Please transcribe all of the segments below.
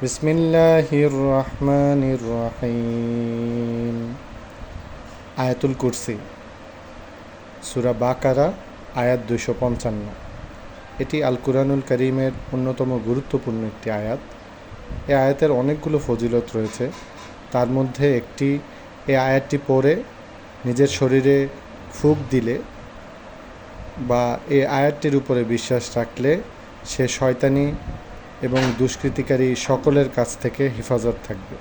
বিসমিল্লাহির রহমানির রহিম। আয়াতুল কুরসি, সূরা বাকারা, আয়াত 255। এটি আল কুরআনুল কারীমের অন্যতম গুরুত্বপূর্ণ একটি আয়াত। এই আয়াতের অনেকগুলো ফজিলত রয়েছে। তার মধ্যে একটি, এই আয়াতটি পড়ে নিজের শরীরে ফুঁক দিলে বা এই আয়াতটির উপরে বিশ্বাস রাখলে সে শয়তানি এবং দুষ্কৃতিকারী সকলের কাছ থেকে হেফাজত থাকবে।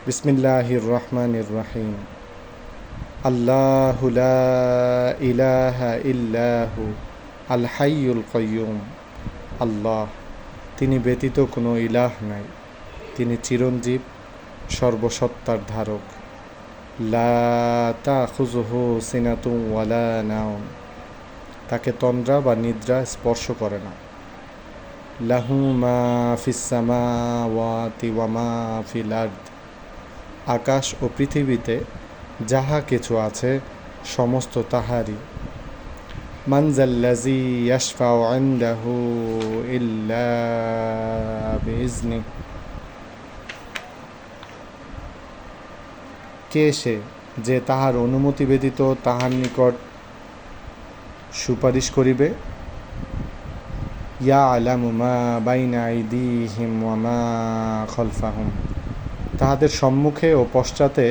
বিসমিল্লাহির রহমানির রহিম। আল্লাহু লা ইলাহা ইল্লাহু আল হাইয়ুল কাইয়ুম। আল্লাহ, তিনি ব্যতীত কোনো ইলাহ নাই, তিনি চিরঞ্জীব, সর্বসত্তার ধারক। লা তাখুযুহু সিনাতুন ওয়ালা নাওম, তাকে তন্দ্রা বা নিদ্রা স্পর্শ করে না। লাহু মা ফিস সামাওয়াতি ওয়া মা ফিল আরদ, আকাশ ও পৃথিবীতে যাহা কিছু আছে সমস্ত তাহারই। মান যাল্লাযী ইয়াশফাউ ইনদাহু ইল্লা বিইজনি, কে সে যে তাহার অনুমতি ব্যতীত তাহার নিকট সুপারিশ করিবে। ইয়ালামু মা বাইনা আইদিহিম ওয়া মা খালফাহুম, তাহাদের সম্মুখে ও পশ্চাতে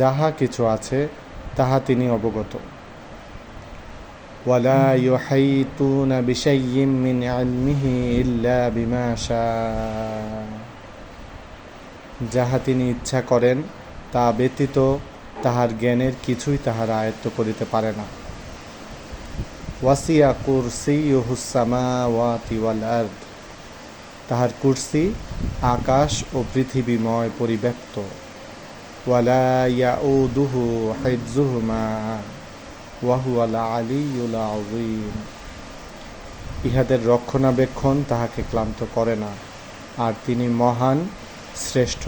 যাহা কিছু আছে তাহা তিনি অবগত। ওয়ালা ইউহাইতুনা বিশাইইম মিন ইলমিহি ইল্লা বিমা শাআ, যাহা তিনি ইচ্ছা করেন তা ব্যতীত তাহার জ্ঞানের কিছুই তাহার আয়ত্ত করিতে পারে না। ওয়াসিয়া কুরসিয়ুহুস সামাওয়াতি ওয়াল আরদ, তাহার কুরসি আকাশ ও পৃথিবীময় পরিব্যাপ্ত। ওয়ালা ইয়াউদুহু হিফযুহুমা ওয়া হুয়াল আলিয়্যুল আযীম, ইহাদের রক্ষণাবেক্ষণ তাহাকে ক্লান্ত করে না, আর তিনি মহান, শ্রেষ্ঠ।